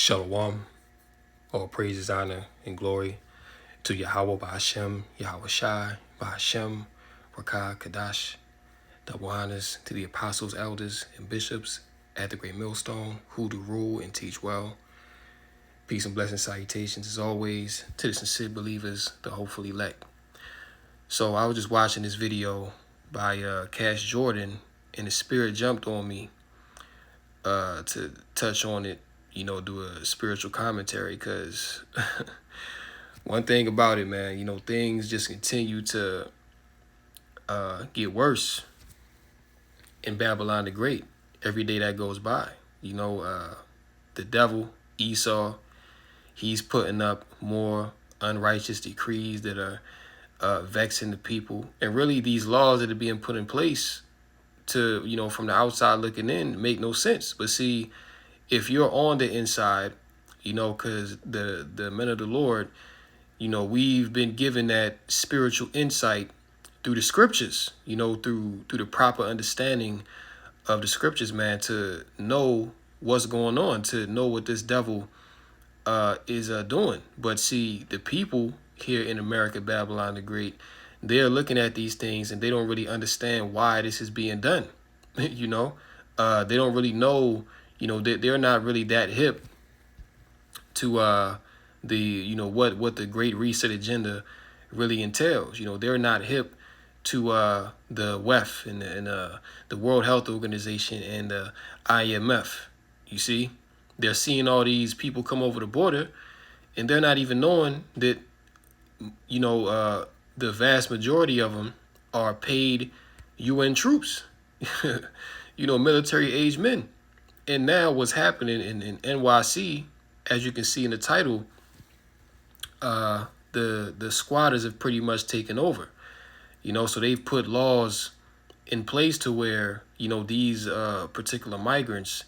Shalom, all praises, honor, and glory to Yahweh Ba'Hashem, Yahweh Shai, Ba'Hashem, Rakah, Kadash. Double honors to the apostles, elders, and bishops at the Great Millstone, who do rule and teach well. Peace and blessing salutations, as always, to the sincere believers, the hopeful elect. So I was just watching this video by Cash Jordan, and the spirit jumped on me to touch on it, do a spiritual commentary, because one thing about it, man, things just continue to get worse in Babylon the Great every day that goes by. The devil, Esau, he's putting up more unrighteous decrees that are vexing the people. And really, these laws that are being put in place to, from the outside looking in, make no sense. But see, if you're on the inside, because the men of the Lord, we've been given that spiritual insight through the scriptures, through the proper understanding of the scriptures, man, to know what's going on, to know what this devil is doing. But see, the people here in America, Babylon the Great, they're looking at these things and they don't really understand why this is being done. They don't really know, they're not really that hip to what the Great Reset agenda really entails. They're not hip to the WEF and the World Health Organization and the IMF. You see, they're seeing all these people come over the border, and they're not even knowing that the vast majority of them are paid UN troops, military age men. And now what's happening in NYC, as you can see in the title, the squatters have pretty much taken over. So they've put laws in place to where, these particular migrants,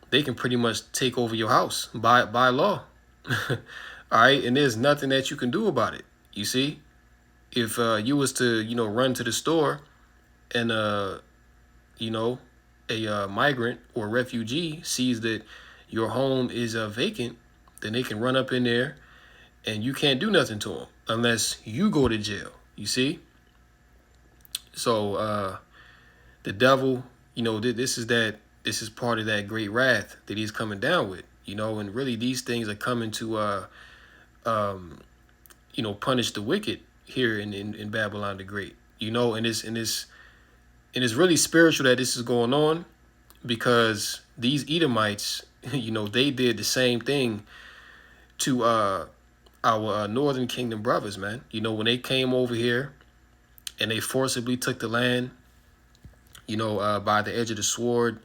they can pretty much take over your house by law. All right. And there's nothing that you can do about it. You see, if you was to, run to the store and, a migrant or refugee sees that your home is vacant, then they can run up in there and you can't do nothing to them unless you go to jail. You see? So the devil, this is part of that great wrath that he's coming down with, and really these things are coming to punish the wicked here in Babylon the Great, and it's really spiritual that this is going on, because these Edomites, they did the same thing to our Northern Kingdom brothers, man. When they came over here and they forcibly took the land, by the edge of the sword,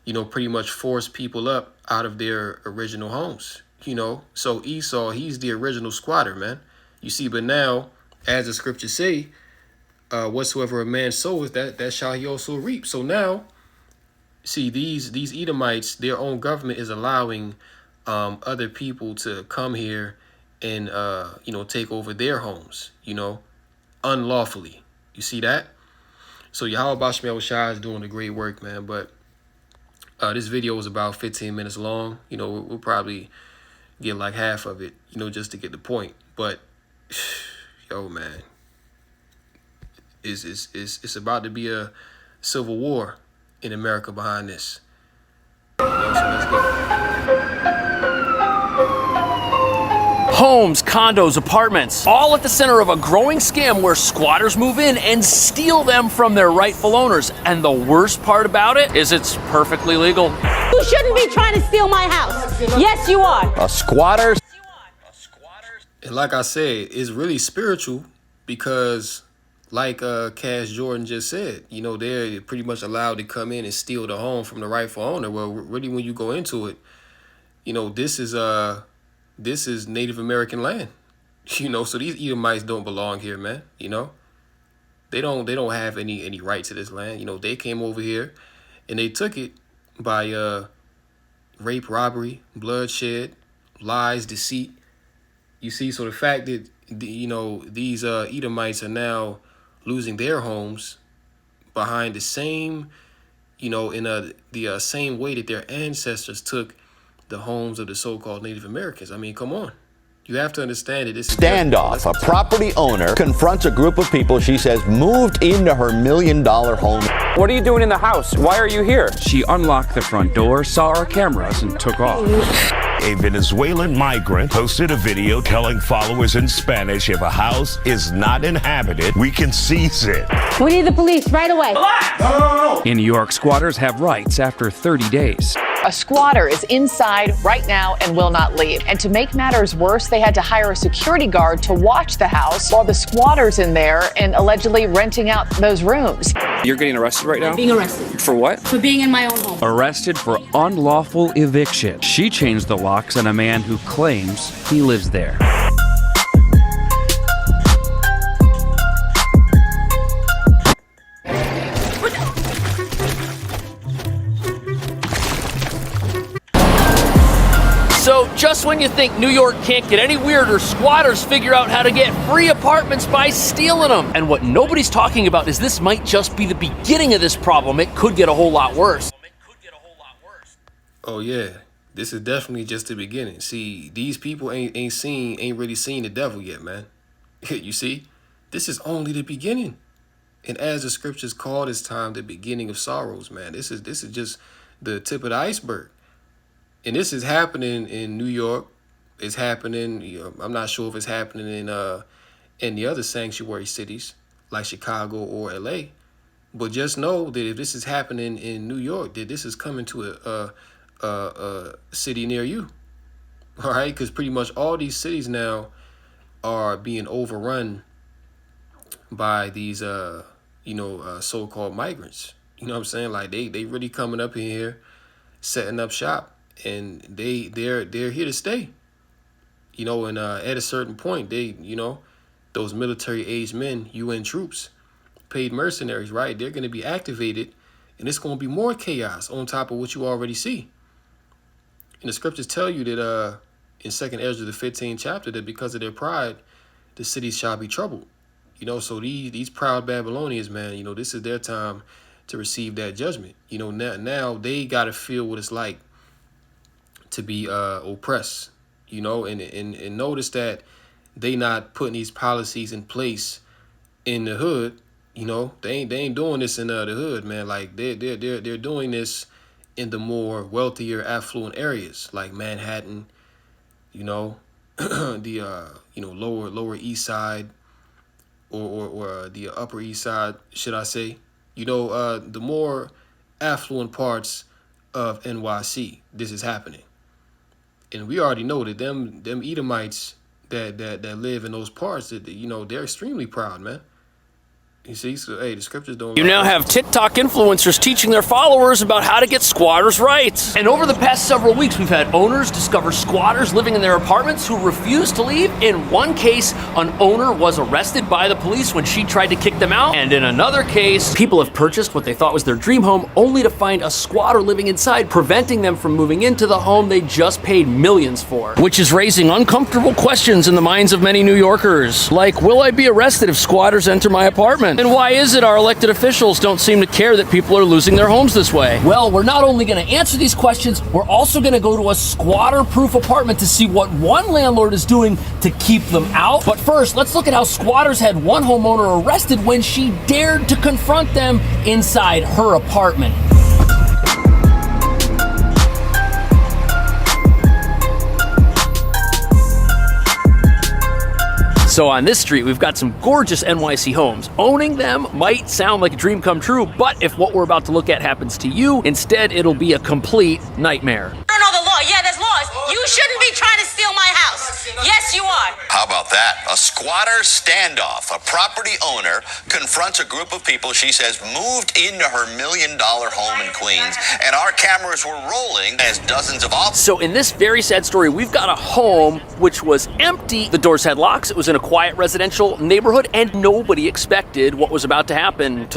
pretty much forced people up out of their original homes, So Esau, he's the original squatter, man. You see, but now, as the scriptures say, whatsoever a man soweth, that shall he also reap. So now, see, these Edomites, their own government is allowing other people to come here and take over their homes, unlawfully. You see that? So Yahweh Ba'Hashem Shai is doing a great work, man. But this video is about 15 minutes long. We'll probably get like half of it, just to get the point. But yo, man, it's about to be a civil war in America behind this. So let's go. Homes, condos, apartments, all at the center of a growing scam where squatters move in and steal them from their rightful owners. And the worst part about it is it's perfectly legal. You shouldn't be trying to steal my house. Yes, you are. A squatter. And like I said, it's really spiritual, because like Cash Jordan just said, they're pretty much allowed to come in and steal the home from the rightful owner. Well, really, when you go into it, this is Native American land, so these Edomites don't belong here, man. They don't have any right to this land. They came over here and they took it by rape, robbery, bloodshed, lies, deceit. You see, so the fact that these Edomites are now losing their homes behind the same, in the same way that their ancestors took the homes of the so-called Native Americans. I mean, come on. You have to understand that this is Standoff. A property owner confronts a group of people she says moved into her $1 million home. What are you doing in the house? Why are you here? She unlocked the front door, saw our cameras, and took off. A Venezuelan migrant posted a video telling followers in Spanish if a house is not inhabited, we can seize it. We need the police right away. In New York, squatters have rights after 30 days. A squatter is inside right now and will not leave. And to make matters worse, they had to hire a security guard to watch the house while the squatter's in there and allegedly renting out those rooms. You're getting arrested right now? Being arrested. For what? For being in my own home. Arrested for unlawful eviction. She changed the locks on a man who claims he lives there. So just when you think New York can't get any weirder, squatters figure out how to get free apartments by stealing them. And what nobody's talking about is this might just be the beginning of this problem. It could get a whole lot worse. Oh yeah, this is definitely just the beginning. See, these people ain't really seen the devil yet, man. You see, this is only the beginning. And as the scriptures call this time the beginning of sorrows, man, this is just the tip of the iceberg. And this is happening in New York. It's happening. I'm not sure if it's happening in the other sanctuary cities like Chicago or LA. But just know that if this is happening in New York, that this is coming to a city near you. All right, because pretty much all these cities now are being overrun by these so-called migrants. You know what I'm saying? Like they really coming up in here, setting up shop. And they're here to stay, and at a certain point, those military-aged men, UN troops, paid mercenaries, right? They're going to be activated, and it's going to be more chaos on top of what you already see. And the scriptures tell you that in 2nd Ezra, the 15th chapter, that because of their pride, the cities shall be troubled. So these proud Babylonians, man, this is their time to receive that judgment. Now they got to feel what it's like to be oppressed, and notice that they not putting these policies in place in the hood. They ain't doing this in the hood, man. Like they're doing this in the more wealthier, affluent areas like Manhattan, the lower East Side or the Upper East Side, should I say? The more affluent parts of NYC, this is happening. And we already know that them Edomites that live in those parts, that they're extremely proud, man. You see, so hey, the scriptures don't. You now have TikTok influencers teaching their followers about how to get squatters' rights. And over the past several weeks, we've had owners discover squatters living in their apartments who refuse to leave. In one case, an owner was arrested by the police when she tried to kick them out. And in another case, people have purchased what they thought was their dream home only to find a squatter living inside, preventing them from moving into the home they just paid millions for. Which is raising uncomfortable questions in the minds of many New Yorkers. Like, will I be arrested if squatters enter my apartment? And why is it our elected officials don't seem to care that people are losing their homes this way? Well, we're not only going to answer these questions, we're also going to go to a squatter-proof apartment to see what one landlord is doing to keep them out. But first, let's look at how squatters had one homeowner arrested when she dared to confront them inside her apartment. So on this street, we've got some gorgeous NYC homes. Owning them might sound like a dream come true, but if what we're about to look at happens to you, instead it'll be a complete nightmare. I don't know the law. Yeah, there's laws. You shouldn't be trying to steal my house. Yes, you are. How about that? A squatter standoff. A property owner confronts a group of people she says moved into her $1 million home in Queens, and our cameras were rolling as dozens of officers. So in this very sad story, we've got a home which was empty. The doors had locks. It was in a quiet residential neighborhood, and nobody expected what was about to happen.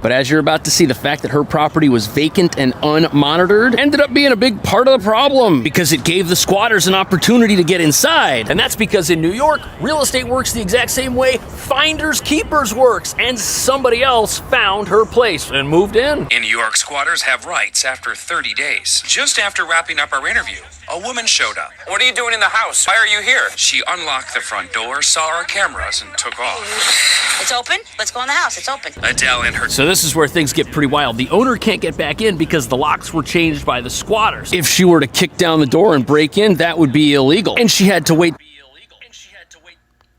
But as you're about to see, the fact that her property was vacant and unmonitored ended up being a big part of the problem because it gave the squatters an opportunity to get inside. And that's because in New New York, real estate works the exact same way finders keepers works, and somebody else found her place and moved in. In New York, squatters have rights after 30 days. Just after wrapping up our interview, a woman showed up. What are you doing in the house? Why are you here? She unlocked the front door, saw our cameras, and took off. It's open. Let's go in the house. It's open. Adele and her... So this is where things get pretty wild. The owner can't get back in because the locks were changed by the squatters. If she were to kick down the door and break in, that would be illegal. And she had to wait.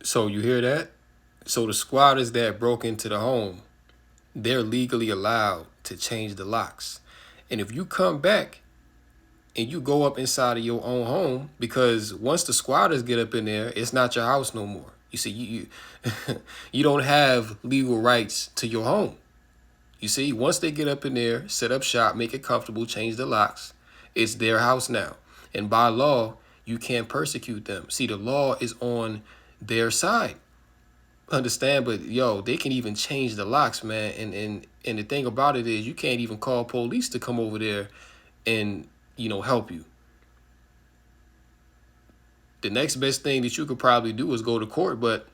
So you hear that? So the squatters that broke into the home, they're legally allowed to change the locks. And if you come back and you go up inside of your own home, because once the squatters get up in there, it's not your house no more. You see, you you don't have legal rights to your home. You see, once they get up in there, set up shop, make it comfortable, change the locks, it's their house now. And by law, you can't persecute them. See, the law is on their side. Understand? But yo, they can even change the locks, man. And the thing about it is you can't even call police to come over there and, help you. The next best thing that you could probably do is go to court, but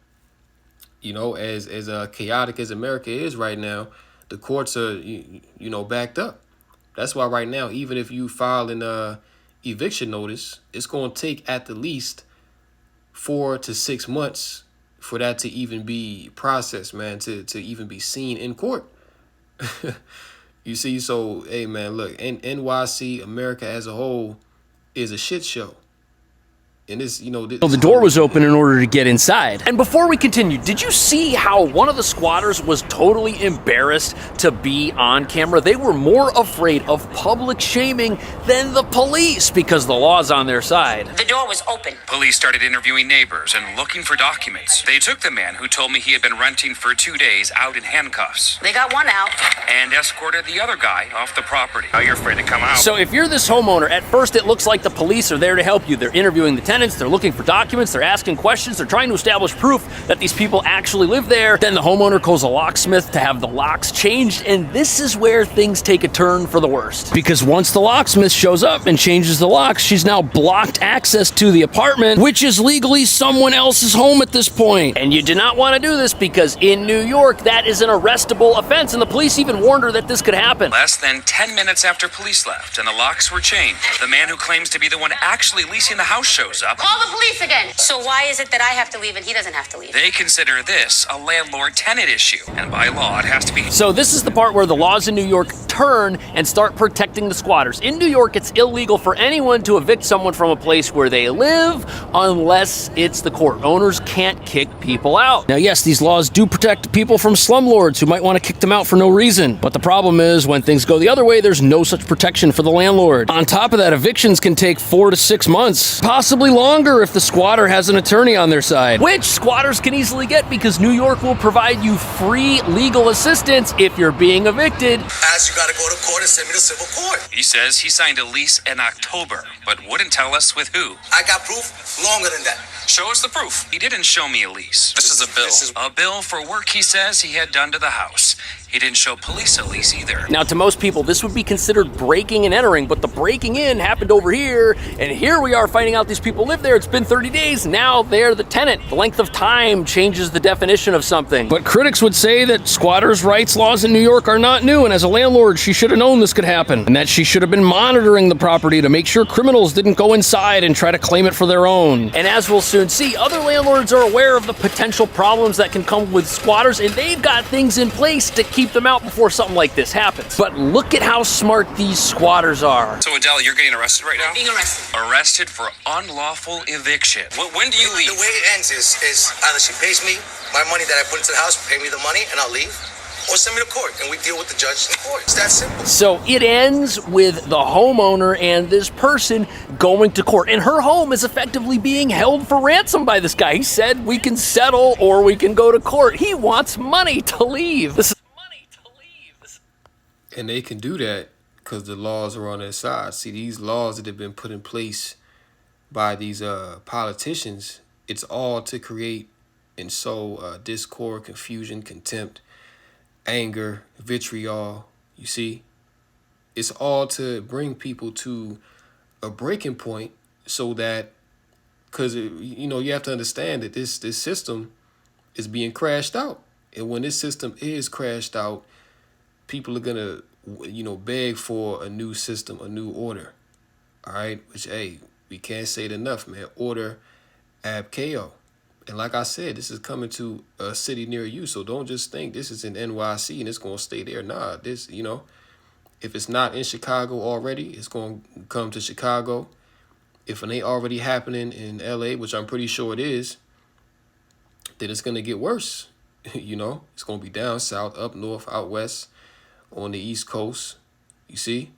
as chaotic as America is right now, the courts are backed up. That's why right now, even if you file an eviction notice, it's going to take at the least 4 to 6 months for that to even be processed, man, to even be seen in court. You see, so hey man, look, NYC, America as a whole, is a shit show. And this, The door was open in order to get inside. And before we continue, did you see how one of the squatters was totally embarrassed to be on camera? They were more afraid of public shaming than the police because the law's on their side. The door was open. Police started interviewing neighbors and looking for documents. They took the man who told me he had been renting for 2 days out in handcuffs. They got one out. And escorted the other guy off the property. Now you're afraid to come out. So if you're this homeowner, at first it looks like the police are there to help you. They're interviewing the tenants, they're looking for documents, they're asking questions, they're trying to establish proof that these people actually live there. Then the homeowner calls a locksmith to have the locks changed, and this is where things take a turn for the worst. Because once the locksmith shows up and changes the locks, she's now blocked access to the apartment, which is legally someone else's home at this point. And you do not want to do this because in New York, that is an arrestable offense, and the police even warned her that this could happen. Less than 10 minutes after police left and the locks were changed, the man who claims to be the one actually leasing the house shows up. Call the police again. So why is it that I have to leave and he doesn't have to leave? They consider this a landlord-tenant issue, and by law it has to be. So this is the part where the laws in New York turn and start protecting the squatters. In New York, it's illegal for anyone to evict someone from a place where they live unless it's the court. Owners can't kick people out. Now, yes, these laws do protect people from slumlords who might want to kick them out for no reason. But the problem is when things go the other way, there's no such protection for the landlord. On top of that, evictions can take 4 to 6 months, possibly longer if the squatter has an attorney on their side, which squatters can easily get because New York will provide you free legal assistance if you're being evicted. As you gotta go to court and send me to civil court. He says he signed a lease in October, but wouldn't tell us with who. I got proof longer than that. Show us the proof. He didn't show me a lease. This is a bill. A bill for work he says he had done to the house. He didn't show police a lease either. Now, to most people, this would be considered breaking and entering, but the breaking in happened over here, and here we are finding out these people live there. It's been 30 days. Now they're the tenant. The length of time changes the definition of something. But critics would say that squatters' rights laws in New York are not new, and as a landlord, she should have known this could happen, and that she should have been monitoring the property to make sure criminals didn't go inside and try to claim it for their own. And as we'll soon see, other landlords are aware of the potential problems that can come with squatters, and they've got things in place to keep them out before something like this happens. But look at how smart these squatters are. So Adele, you're getting arrested right now? Being arrested. Arrested for unlawful eviction. When do you leave? The way it ends is either she pays me my money that I put into the house, pay me the money, and I'll leave, or send me to court, and we deal with the judge in court. It's that simple. So it ends with the homeowner and this person going to court, and her home is effectively being held for ransom by this guy. He said we can settle or we can go to court. He wants money to leave. This is money to leave. And they can do that because the laws are on their side. See, these laws that have been put in place by these politicians, it's all to create and sow discord, confusion, contempt, anger, vitriol. You see, it's all to bring people to a breaking point so that because you have to understand that this system is being crashed out, and when this system is crashed out, people are gonna beg for a new system, a new order. All right, which hey, we can't say it enough, man. Order ab chaos. And like I said, this is coming to a city near you, so don't just think this is in NYC and it's gonna stay there. Nah, this if it's not in Chicago already, it's gonna come to Chicago. If it ain't already happening in LA, which I'm pretty sure it is, then it's gonna get worse. It's gonna be down south, up north, out west, on the East Coast. You see?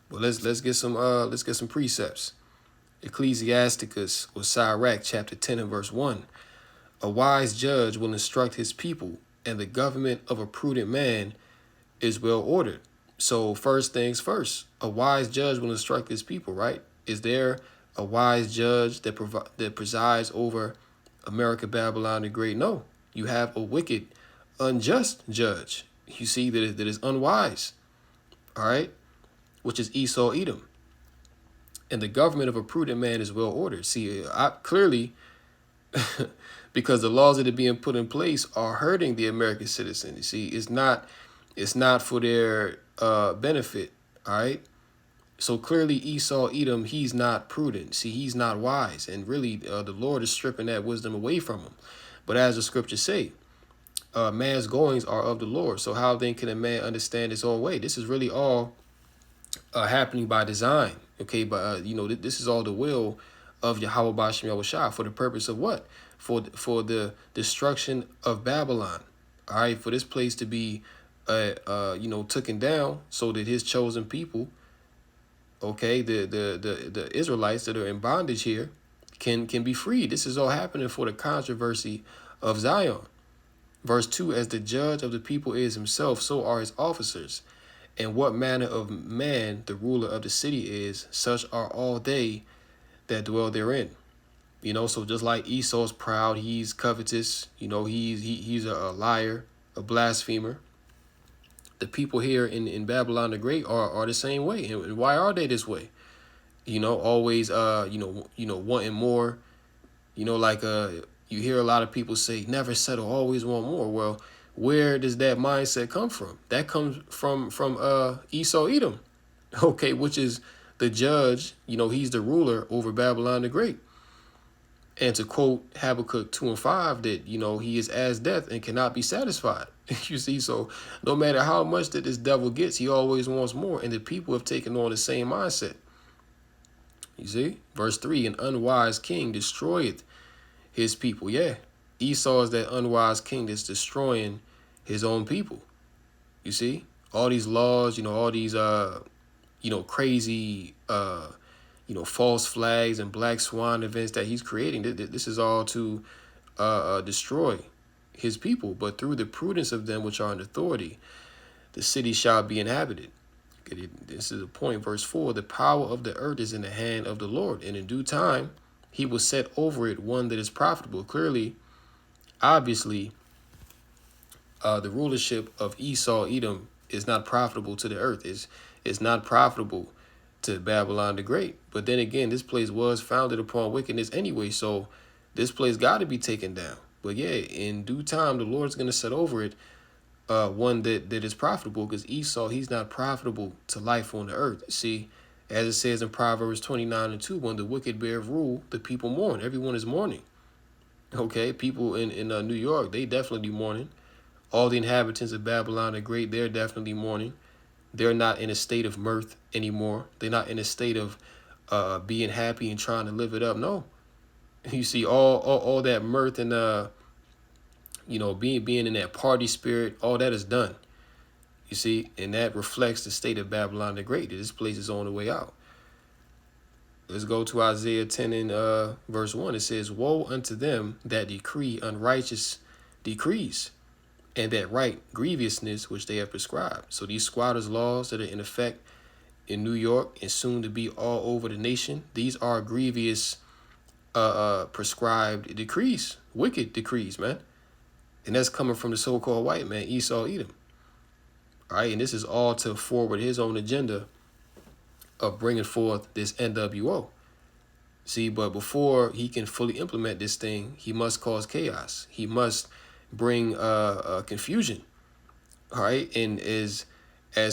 But let's get some precepts. Ecclesiasticus or Sirach chapter 10 and verse 1. A wise judge will instruct his people, and the government of a prudent man is well ordered. So first things first, a wise judge will instruct his people, right? Is there a wise judge that presides over America, Babylon the Great? No. You have a wicked, unjust judge. You see that is unwise, all right? Which is Esau, Edom. And the government of a prudent man is well ordered. See, clearly, because the laws that are being put in place are hurting the American citizen. You see, it's not for their benefit, all right? So clearly Esau, Edom, he's not prudent. See, he's not wise. And really, the Lord is stripping that wisdom away from him. But as the scriptures say, man's goings are of the Lord. So how then can a man understand his own way? This is really all happening by design. Okay, but this is all the will of Yahweh Ba'ashem Yahushua for the purpose of what? For the destruction of Babylon. All right, for this place to be taken down so that his chosen people, okay, the Israelites that are in bondage here can be freed. This is all happening for the controversy of Zion. Verse 2, as the judge of the people is himself, so are his officers. And what manner of man the ruler of the city is, such are all they that dwell therein. So just like Esau's proud, he's covetous, he's a liar, a blasphemer. The people here in Babylon the Great are the same way. And why are they this way? Always wanting more. You hear a lot of people say, never settle, always want more. Well, where does that mindset come from? That comes from Esau, Edom, okay, which is the judge. He's the ruler over Babylon the Great. And to quote Habakkuk 2 and 5, that, he is as death and cannot be satisfied. You see, so no matter how much that this devil gets, he always wants more. And the people have taken on the same mindset. You see, verse 3, an unwise king destroyeth his people. Yeah, Esau is that unwise king that's destroying his own people. You see, all these laws, all these, crazy, false flags and black swan events that he's creating. This is all to destroy his people. But through the prudence of them which are in authority, the city shall be inhabited. This is the point. Verse 4, the power of the earth is in the hand of the Lord, and in due time he will set over it one that is profitable. Clearly, obviously, the rulership of Esau, Edom is not profitable to the earth. It's not profitable to Babylon the Great. But then again, this place was founded upon wickedness anyway, so this place got to be taken down. But yeah, in due time, the Lord's going to set over it one that is profitable, because Esau, he's not profitable to life on the earth. See, as it says in Proverbs 29 and 2, when the wicked bear rule, the people mourn. Everyone is mourning. Okay, people in New York, they definitely mourning. All the inhabitants of Babylon the Great, they're definitely mourning. They're not in a state of mirth anymore. They're not in a state of being happy and trying to live it up. No. You see, all that mirth and being in that party spirit, all that is done. You see, and that reflects the state of Babylon the Great. This place is on the way out. Let's go to Isaiah 10 and verse 1. It says, woe unto them that decree unrighteous decrees, and that write grievousness which they have prescribed. So these squatters' laws that are in effect in New York and soon to be all over the nation, these are grievous prescribed decrees, wicked decrees, man. And that's coming from the so-called white man, Esau, Edom. All right, and this is all to forward his own agenda of bringing forth this NWO. See, but before he can fully implement this thing, he must cause chaos. He must bring confusion. All right, and as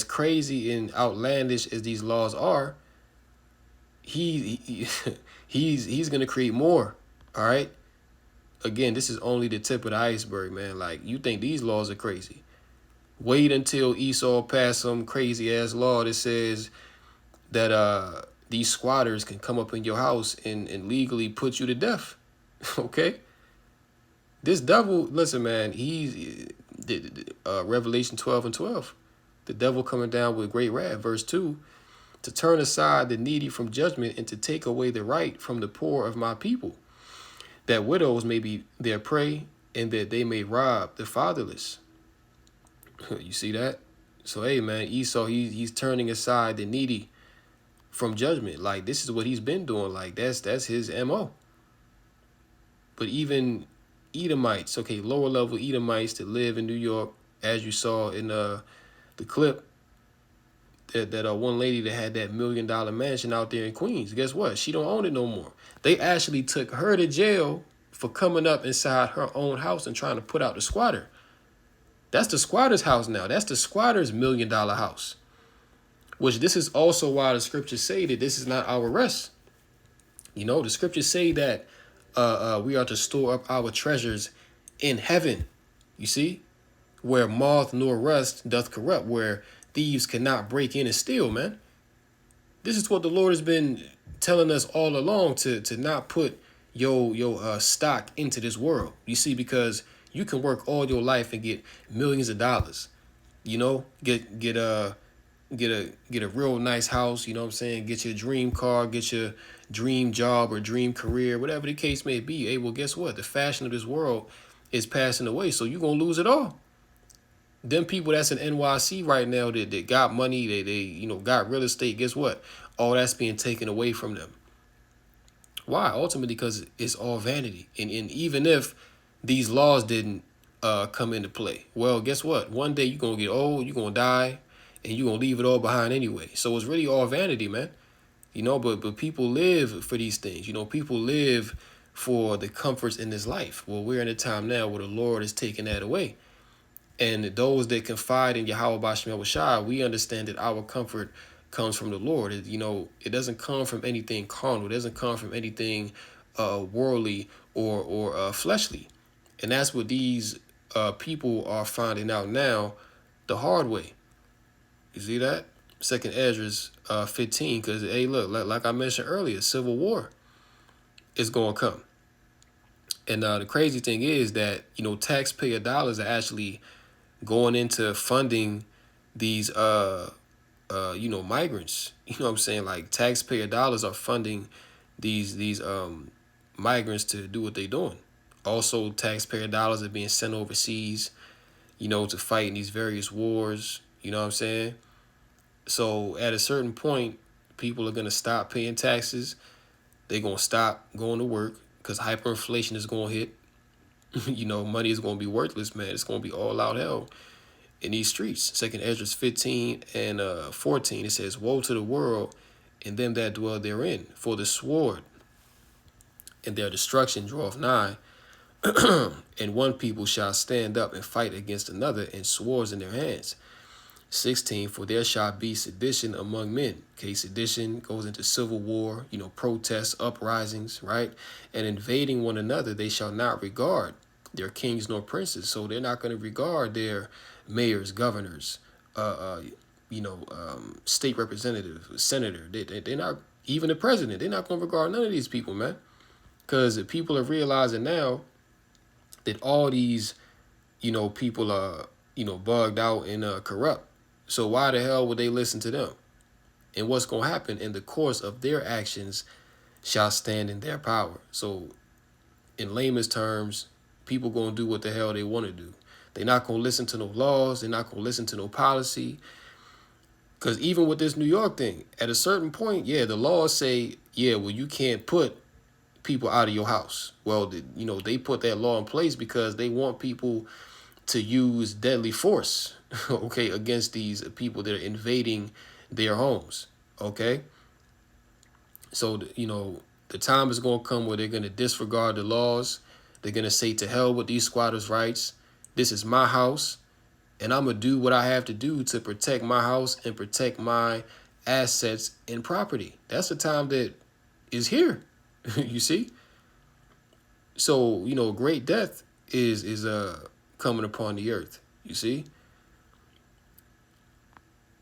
crazy and outlandish as these laws are, he's gonna create more. All right. Again, this is only the tip of the iceberg, man. Like, you think these laws are crazy? Wait until Esau pass some crazy ass law that says that these squatters can come up in your house and legally put you to death. Okay? This devil, listen, man, he's Revelation 12:12. The devil coming down with great wrath, verse 2, to turn aside the needy from judgment and to take away the right from the poor of my people, that widows may be their prey and that they may rob the fatherless. You see that? So, hey, man, Esau, he's turning aside the needy from judgment. Like, this is what he's been doing. Like, that's his MO. But even Edomites, okay, lower level Edomites that live in New York, as you saw in the clip, that one lady that had that $1 million mansion out there in Queens, guess what? She don't own it no more. They actually took her to jail for coming up inside her own house and trying to put out the squatter. That's the squatter's house now. That's the squatter's $1 million house. Which this is also why the scriptures say that this is not our rest. You know, the scriptures say that we are to store up our treasures in heaven. You see? Where moth nor rust doth corrupt, where thieves cannot break in and steal, man. This is what the Lord has been telling us all along, to not put your stock into this world. You see, because you can work all your life and get millions of dollars. You know, get a real nice house, you know what I'm saying? Get your dream car, get your dream job or dream career, whatever the case may be. Hey, well, guess what? The fashion of this world is passing away, so you're going to lose it all. Them people that's in NYC right now that got money, they got real estate, guess what? All that's being taken away from them. Why? Ultimately, because it's all vanity. And even if these laws didn't come into play, well, guess what? One day you're going to get old, you're going to die, and you're going to leave it all behind anyway. So it's really all vanity, man. You know, but people live for these things. You know, people live for the comforts in this life. Well, we're in a time now where the Lord is taking that away. And those that confide in Yahweh B'Shem Shai, we understand that our comfort comes from the Lord. It doesn't come from anything carnal. It doesn't come from anything worldly or fleshly. And that's what these people are finding out now the hard way. You see that? 2nd Esdras 15, because, hey, look, like I mentioned earlier, civil war is going to come. And the crazy thing is that, taxpayer dollars are actually going into funding these, migrants. You know what I'm saying? Like, taxpayer dollars are funding these migrants to do what they're doing. Also, taxpayer dollars are being sent overseas, to fight in these various wars. You know what I'm saying? So at a certain point, people are going to stop paying taxes. They're going to stop going to work because hyperinflation is going to hit. Money is going to be worthless, man. It's going to be all out hell in these streets. 2nd Esdras 15 and 14, it says, woe to the world and them that dwell therein, for the sword and their destruction draweth nigh. And one people shall stand up and fight against another, and swords in their hands. 16, for there shall be sedition among men. Okay, sedition goes into civil war, protests, uprisings, right? And invading one another, they shall not regard their kings nor princes. So they're not going to regard their mayors, governors, state representatives, senator. They're not, even the president, they're not going to regard none of these people, man. Because the people are realizing now that all these, people are, bugged out and corrupt. So why the hell would they listen to them? And what's going to happen in the course of their actions shall stand in their power. So in layman's terms, people going to do what the hell they want to do. They're not going to listen to no laws. They're not going to listen to no policy. Because even with this New York thing, at a certain point, the laws say, you can't put people out of your house. Well, they put that law in place because they want people to use deadly force, okay, against these people that are invading their homes, okay? So, the The time is going to come where they're going to disregard the laws. They're going to say to hell with these squatters' rights. This is my house, and I'm going to do what I have to do to protect my house and protect my assets and property. That's the time that is here. You see? So, you know, great death is coming upon the earth. You see?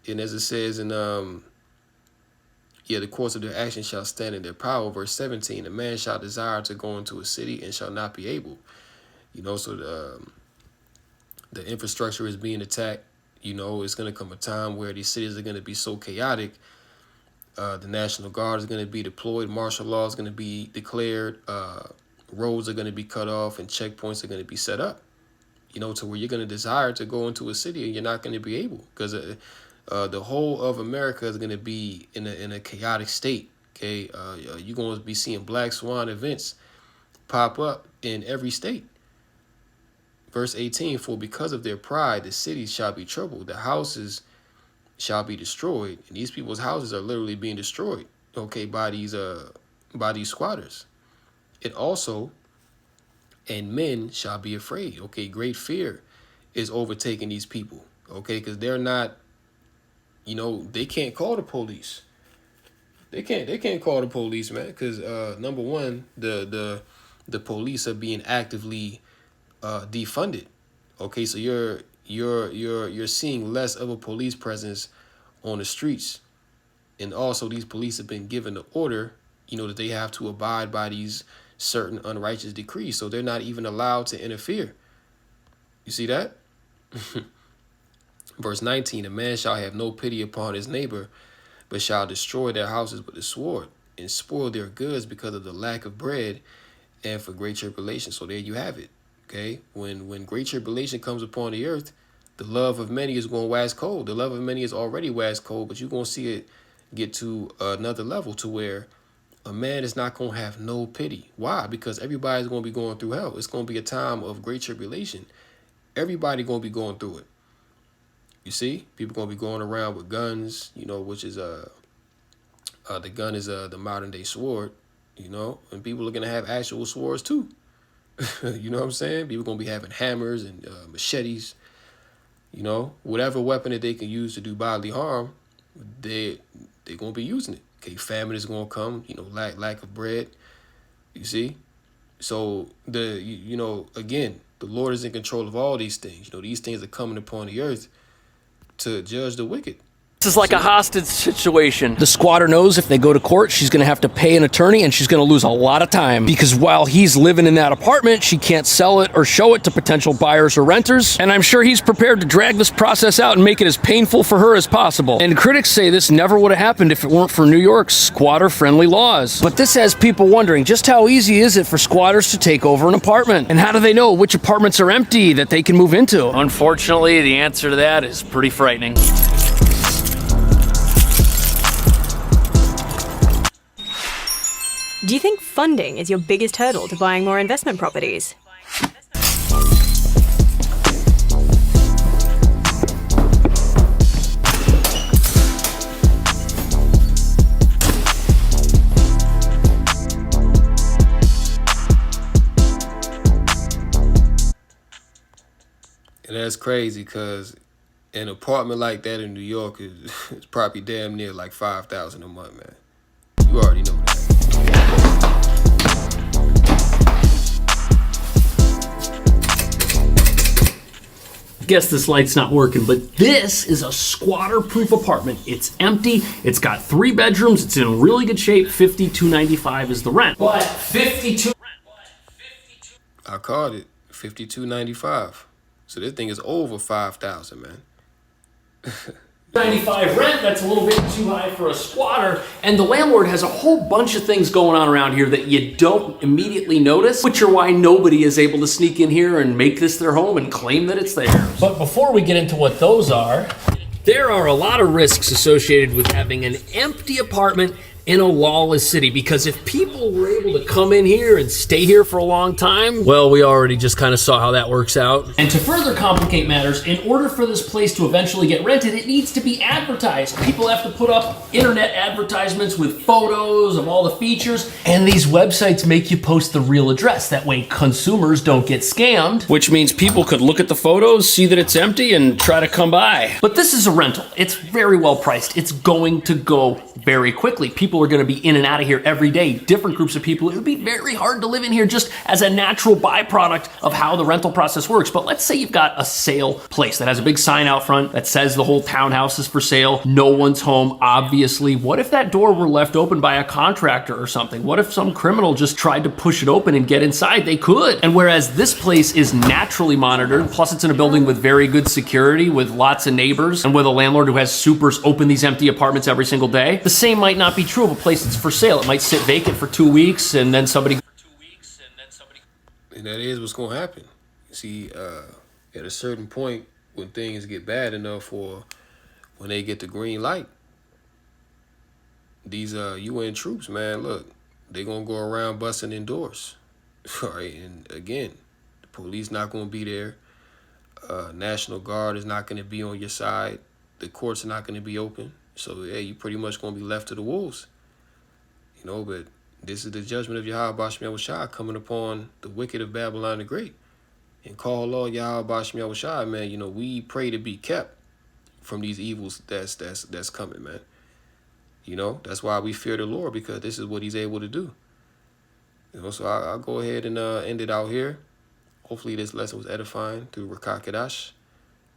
And as it says in the course of their action shall stand in their power. Verse 17, a man shall desire to go into a city and shall not be able. You know, so the infrastructure is being attacked. You know, it's going to come a time where these cities are going to be so chaotic. The National Guard is going to be deployed. Martial law is going to be declared. Roads are going to be cut off and checkpoints are going to be set up. You know, to where you're going to desire to go into a city and you're not going to be able, because the whole of America is going to be in a chaotic state. Okay, you're going to be seeing black swan events pop up in every state. Verse 18, for because of their pride, the cities shall be troubled, the houses shall be destroyed. And these people's houses are literally being destroyed, okay, by these squatters. It also, and men shall be afraid. Okay, great fear is overtaking these people, okay, because they're not, you know, they can't call the police. They can't call the police, man, because number one, the police are being actively defunded. Okay, so you're seeing less of a police presence on the streets, and also these police have been given the order, you know, that they have to abide by these certain unrighteous decrees, so they're not even allowed to interfere. You see that? Verse 19, a man shall have no pity upon his neighbor, but shall destroy their houses with the sword and spoil their goods because of the lack of bread and for great tribulation. So there you have it. Okay, when great tribulation comes upon the earth, the love of many is going to wax cold. The love of many is already waxed cold, but you're going to see it get to another level to where a man is not going to have no pity. Why? Because everybody's going to be going through hell. It's going to be a time of great tribulation. Everybody going to be going through it. You see, people going to be going around with guns, you know, which is the gun is the modern day sword, you know, and people are going to have actual swords too. You know what I'm saying? People going to be having hammers and machetes, you know, whatever weapon that they can use to do bodily harm, they're going to be using it. Okay, famine is going to come, you know, lack of bread, you see? So, you know, again, the Lord is in control of all these things. You know, these things are coming upon the earth to judge the wicked. This is like a hostage situation. The squatter knows if they go to court, she's going to have to pay an attorney and she's going to lose a lot of time, because while he's living in that apartment, she can't sell it or show it to potential buyers or renters. And I'm sure he's prepared to drag this process out and make it as painful for her as possible. And critics say this never would have happened if it weren't for New York's squatter-friendly laws. But this has people wondering, just how easy is it for squatters to take over an apartment? And how do they know which apartments are empty that they can move into? Unfortunately, the answer to that is pretty frightening. Do you think funding is your biggest hurdle to buying more investment properties? And that's crazy, because an apartment like that in New York is probably damn near like $5,000 a month, man. You already know that. Guess this light's not working, but this is a squatter-proof apartment. It's empty. It's got 3 bedrooms. It's in really good shape. $52.95 is the rent. But I called it $52.95. So this thing is over $5,000, man. $95 rent, that's a little bit too high for a squatter. And the landlord has a whole bunch of things going on around here that you don't immediately notice, which are why nobody is able to sneak in here and make this their home and claim that it's theirs. But before we get into what those are, There are a lot of risks associated with having an empty apartment in a lawless city, because if people were able to come in here and stay here for a long time, well, we already just kind of saw how that works out. And to further complicate matters, in order for this place to eventually get rented, it needs to be advertised. People have to put up internet advertisements with photos of all the features, and these websites make you post the real address. That way consumers don't get scammed, which means people could look at the photos, see that it's empty, and try to come by. But this is a rental. It's very well priced. It's going to go very quickly. People are going to be in and out of here every day, different groups of people. It would be very hard to live in here just as a natural byproduct of how the rental process works. But let's say you've got a sale place that has a big sign out front that says the whole townhouse is for sale. No one's home, obviously. What if that door were left open by a contractor or something? What if some criminal just tried to push it open and get inside? They could. And whereas this place is naturally monitored, plus it's in a building with very good security, with lots of neighbors, and with a landlord who has supers open these empty apartments every single day, the same might not be true of a place that's for sale. It might sit vacant for 2 weeks, and then somebody... And that is what's going to happen. You see, at a certain point, when things get bad enough, or when they get the green light, these UN troops, man, look, they're going to go around busting in doors. Right? And again, the police not going to be there. National Guard is not going to be on your side. The courts are not going to be open. So, yeah, you pretty much going to be left to the wolves. You know, but this is the judgment of Yahweh Basham Yahushua coming upon the wicked of Babylon the Great. And call Lord Yahweh Basham Yahushua, man, you know, we pray to be kept from these evils that's coming, man. You know, that's why we fear the Lord, because this is what he's able to do. You know, so I'll go ahead and end it out here. Hopefully this lesson was edifying through Rakah Kadash.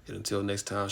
And until next time,